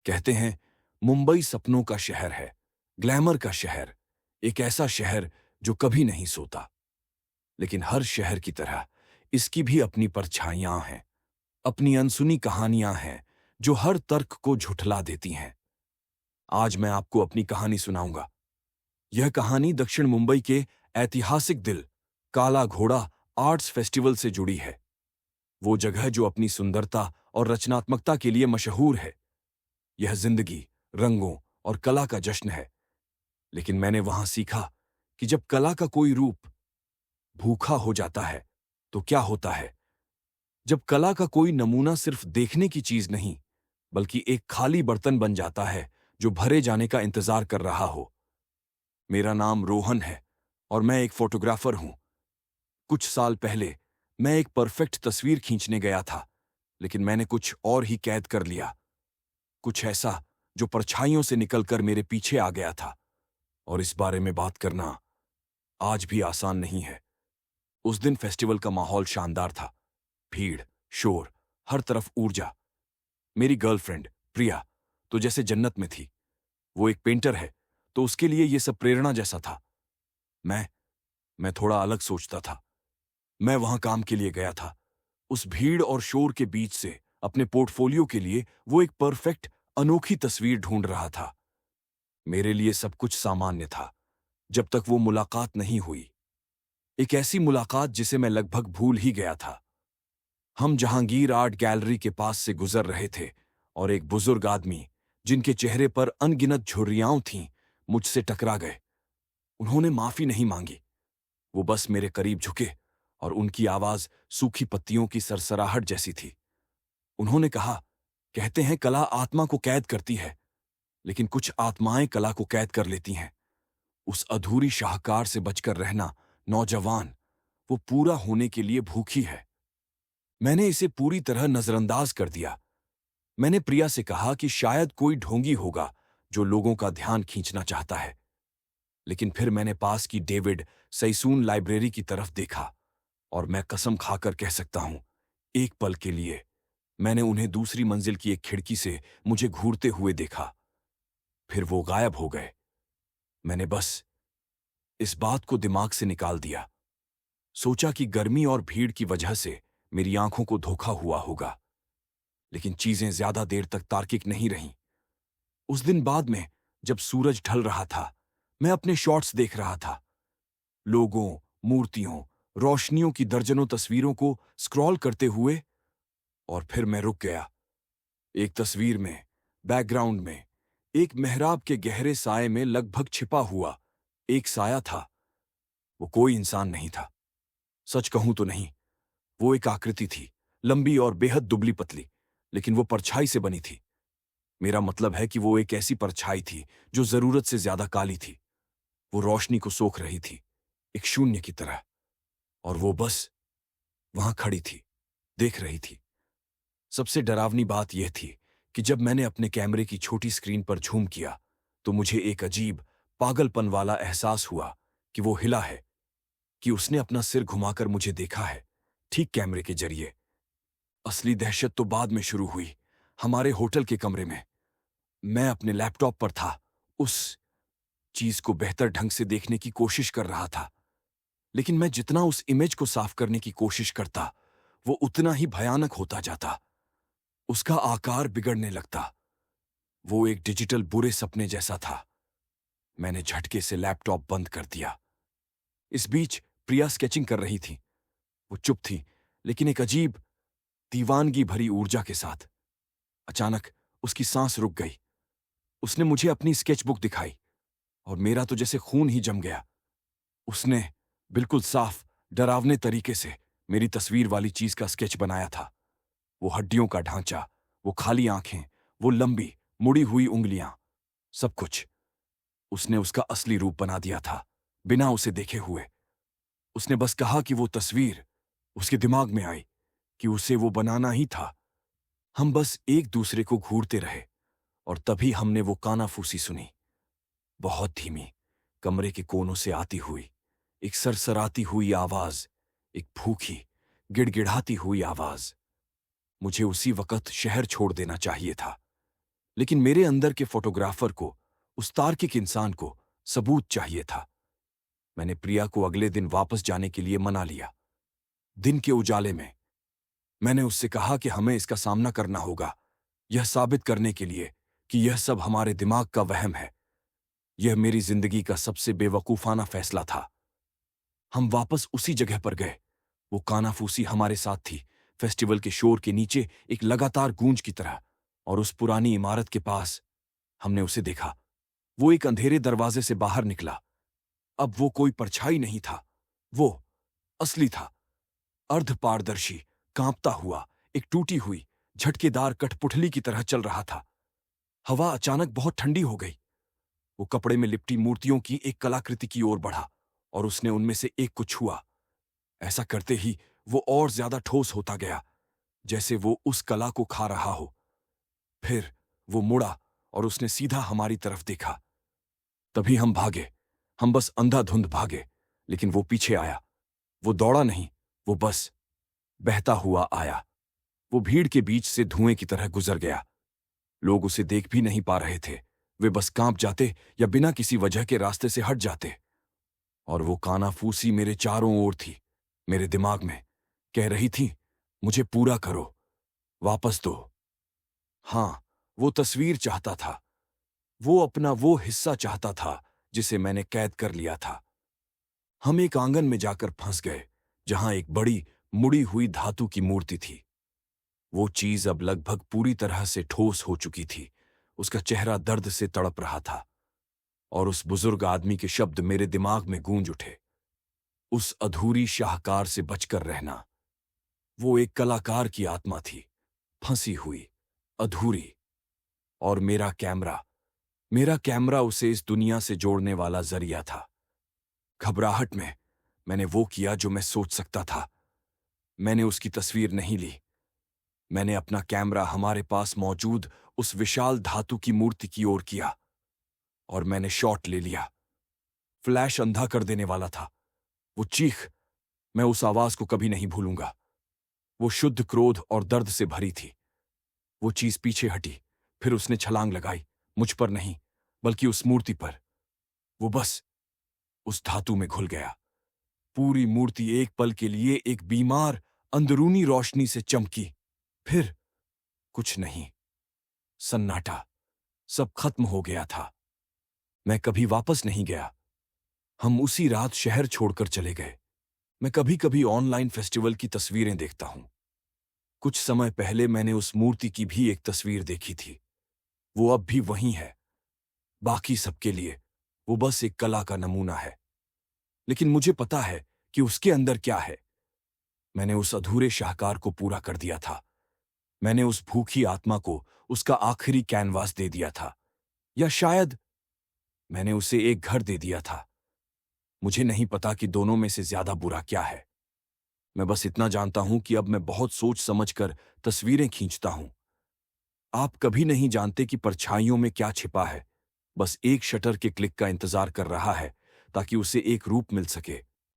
कहते हैं मुंबई सपनों का शहर है, ग्लैमर का शहर, एक ऐसा शहर जो कभी नहीं सोता। लेकिन हर शहर की तरह इसकी भी अपनी परछाइयां हैं, अपनी अनसुनी कहानियां हैं जो हर तर्क को झुठला देती हैं। आज मैं आपको अपनी कहानी सुनाऊंगा। यह कहानी दक्षिण मुंबई के ऐतिहासिक दिल काला घोड़ा आर्ट्स फेस्टिवल से जुड़ी है। वो जगह जो अपनी सुंदरता और रचनात्मकता के लिए मशहूर है। यह जिंदगी, रंगों और कला का जश्न है। लेकिन मैंने वहां सीखा कि जब कला का कोई रूप भूखा हो जाता है तो क्या होता है। जब कला का कोई नमूना सिर्फ देखने की चीज नहीं बल्कि एक खाली बर्तन बन जाता है जो भरे जाने का इंतजार कर रहा हो। मेरा नाम रोहन है और मैं एक फोटोग्राफर हूं। कुछ साल पहले मैं एक परफेक्ट तस्वीर खींचने गया था, लेकिन मैंने कुछ और ही कैद कर लिया। कुछ ऐसा जो परछाइयों से निकलकर मेरे पीछे आ गया था। और इस बारे में बात करना आज भी आसान नहीं है। उस दिन फेस्टिवल का माहौल शानदार था। भीड़, शोर, हर तरफ ऊर्जा। मेरी गर्लफ्रेंड प्रिया तो जैसे जन्नत में थी। वो एक पेंटर है तो उसके लिए ये सब प्रेरणा जैसा था। मैं थोड़ा अलग सोचता था। मैं वहां काम के लिए गया था। उस भीड़ और शोर के बीच से अपने पोर्टफोलियो के लिए वो एक परफेक्ट अनोखी तस्वीर ढूंढ रहा था। मेरे लिए सब कुछ सामान्य था जब तक वो मुलाकात नहीं हुई। एक ऐसी मुलाकात जिसे मैं लगभग भूल ही गया था। हम जहांगीर आर्ट गैलरी के पास से गुजर रहे थे और एक बुजुर्ग आदमी जिनके चेहरे पर अनगिनत झुर्रियां थीं मुझसे टकरा गए। उन्होंने माफी नहीं मांगी। वो बस मेरे करीब झुके और उनकी आवाज सूखी पत्तियों की सरसराहट जैसी थी। उन्होंने कहा, कहते हैं कला आत्मा को कैद करती है, लेकिन कुछ आत्माएं कला को कैद कर लेती हैं। उस अधूरी शाहकार से बचकर रहना, नौजवान, वो पूरा होने के लिए भूखी है। मैंने इसे पूरी तरह नजरअंदाज कर दिया। मैंने प्रिया से कहा कि शायद कोई ढोंगी होगा जो लोगों का ध्यान खींचना चाहता है। लेकिन फिर मैंने पास की डेविड सैसून लाइब्रेरी की तरफ देखा और मैं कसम खाकर कह सकता हूं, एक पल के लिए मैंने उन्हें दूसरी मंजिल की एक खिड़की से मुझे घूरते हुए देखा। फिर वो गायब हो गए। मैंने बस इस बात को दिमाग से निकाल दिया। सोचा कि गर्मी और भीड़ की वजह से मेरी आंखों को धोखा हुआ होगा। लेकिन चीजें ज्यादा देर तक तार्किक नहीं रहीं। उस दिन बाद में जब सूरज ढल रहा था, मैं अपने शॉट्स देख रहा था। लोगों, मूर्तियों, रोशनियों की दर्जनों तस्वीरों को स्क्रॉल करते हुए। और फिर मैं रुक गया। एक तस्वीर में, बैकग्राउंड में, एक मेहराब के गहरे साए में लगभग छिपा हुआ एक साया था। वो कोई इंसान नहीं था। सच कहूं तो नहीं, वो एक आकृति थी, लंबी और बेहद दुबली पतली, लेकिन वो परछाई से बनी थी। मेरा मतलब है कि वो एक ऐसी परछाई थी जो जरूरत से ज्यादा काली थी। वो रोशनी को सोख रही थी, एक शून्य की तरह। और वो बस वहां खड़ी थी, देख रही थी। सबसे डरावनी बात यह थी कि जब मैंने अपने कैमरे की छोटी स्क्रीन पर झूम किया तो मुझे एक अजीब पागलपन वाला एहसास हुआ कि वो हिला है, कि उसने अपना सिर घुमाकर मुझे देखा है, ठीक कैमरे के जरिए। असली दहशत तो बाद में शुरू हुई, हमारे होटल के कमरे में। मैं अपने लैपटॉप पर था, उस चीज को बेहतर ढंग से देखने की कोशिश कर रहा था। लेकिन मैं जितना उस इमेज को साफ करने की कोशिश करता, वो उतना ही भयानक होता जाता। उसका आकार बिगड़ने लगता। वो एक डिजिटल बुरे सपने जैसा था। मैंने झटके से लैपटॉप बंद कर दिया। इस बीच प्रिया स्केचिंग कर रही थी। वो चुप थी, लेकिन एक अजीब दीवानगी भरी ऊर्जा के साथ। अचानक उसकी सांस रुक गई। उसने मुझे अपनी स्केचबुक दिखाई और मेरा तो जैसे खून ही जम गया। उसने बिल्कुल साफ, डरावने तरीके से मेरी तस्वीर वाली चीज का स्केच बनाया था। वो हड्डियों का ढांचा, वो खाली आंखें, वो लंबी मुड़ी हुई उंगलियां, सब कुछ। उसने उसका असली रूप बना दिया था, बिना उसे देखे हुए। उसने बस कहा कि वो तस्वीर उसके दिमाग में आई, कि उसे वो बनाना ही था। हम बस एक दूसरे को घूरते रहे और तभी हमने वो कानाफूसी सुनी। बहुत धीमी, कमरे के कोनों से आती हुई एक सरसराती हुई आवाज, एक भूखी, गिड़गिड़ाती हुई आवाज। मुझे उसी वक्त शहर छोड़ देना चाहिए था, लेकिन मेरे अंदर के फोटोग्राफर को, उस तार्किक इंसान को सबूत चाहिए था। मैंने प्रिया को अगले दिन वापस जाने के लिए मना लिया। दिन के उजाले में मैंने उससे कहा कि हमें इसका सामना करना होगा, यह साबित करने के लिए कि यह सब हमारे दिमाग का वहम है। यह मेरी जिंदगी का सबसे बेवकूफाना फैसला था। हम वापस उसी जगह पर गए। वो कानाफूसी हमारे साथ थी, फेस्टिवल के शोर के नीचे एक लगातार गूंज की तरह। और उस पुरानी इमारत के पास हमने उसे देखा। वो एक अंधेरे दरवाजे से बाहर निकला। अब वो कोई परछाई नहीं था, वो असली था, अर्धपारदर्शी, कांपता हुआ, एक टूटी हुई झटकेदार कठपुतली की तरह चल रहा था। हवा अचानक बहुत ठंडी हो गई। वो कपड़े में लिपटी मूर्तियों की एक कलाकृति की ओर बढ़ा और उसने उनमें से एक को छुआ। ऐसा करते ही वो और ज्यादा ठोस होता गया, जैसे वो उस कला को खा रहा हो। फिर वो मुड़ा और उसने सीधा हमारी तरफ देखा। तभी हम भागे। हम बस अंधाधुंध भागे, लेकिन वो पीछे आया। वो दौड़ा नहीं, वो बस बहता हुआ आया। वो भीड़ के बीच से धुएं की तरह गुजर गया। लोग उसे देख भी नहीं पा रहे थे। वे बस कांप जाते या बिना किसी वजह के रास्ते से हट जाते। और वो कानाफूसी मेरे चारों ओर थी, मेरे दिमाग में, कह रही थी, मुझे पूरा करो, वापस दो। हाँ, वो तस्वीर चाहता था। वो अपना वो हिस्सा चाहता था जिसे मैंने कैद कर लिया था। हम एक आंगन में जाकर फंस गए, जहां एक बड़ी मुड़ी हुई धातु की मूर्ति थी। वो चीज अब लगभग पूरी तरह से ठोस हो चुकी थी। उसका चेहरा दर्द से तड़प रहा था और उस बुजुर्ग आदमी के शब्द मेरे दिमाग में गूंज उठे, उस अधूरी शाहकार से बचकर रहना। वो एक कलाकार की आत्मा थी, फंसी हुई, अधूरी। और मेरा कैमरा उसे इस दुनिया से जोड़ने वाला जरिया था। घबराहट में मैंने वो किया जो मैं सोच सकता था। मैंने उसकी तस्वीर नहीं ली। मैंने अपना कैमरा हमारे पास मौजूद उस विशाल धातु की मूर्ति की ओर किया और मैंने शॉट ले लिया। फ्लैश अंधा कर देने वाला था। वो चीख, मैं उस आवाज को कभी नहीं भूलूंगा। वो शुद्ध क्रोध और दर्द से भरी थी। वो चीज पीछे हटी, फिर उसने छलांग लगाई, मुझ पर नहीं, बल्कि उस मूर्ति पर। वो बस उस धातु में घुल गया। पूरी मूर्ति एक पल के लिए एक बीमार अंदरूनी रोशनी से चमकी। फिर कुछ नहीं, सन्नाटा। सब खत्म हो गया था। मैं कभी वापस नहीं गया। हम उसी रात शहर छोड़कर चले गए। मैं कभी कभी ऑनलाइन फेस्टिवल की तस्वीरें देखता हूं। कुछ समय पहले मैंने उस मूर्ति की भी एक तस्वीर देखी थी। वो अब भी वहीं है। बाकी सबके लिए वो बस एक कला का नमूना है, लेकिन मुझे पता है कि उसके अंदर क्या है। मैंने उस अधूरे शाहकार को पूरा कर दिया था। मैंने उस भूखी आत्मा को उसका आखिरी कैनवास दे दिया था, या शायद मैंने उसे एक घर दे दिया था। मुझे नहीं पता कि दोनों में से ज्यादा बुरा क्या है। मैं बस इतना जानता हूं कि अब मैं बहुत सोच समझकर तस्वीरें खींचता हूं। आप कभी नहीं जानते कि परछाइयों में क्या छिपा है। बस एक शटर के क्लिक का इंतजार कर रहा है ताकि उसे एक रूप मिल सके।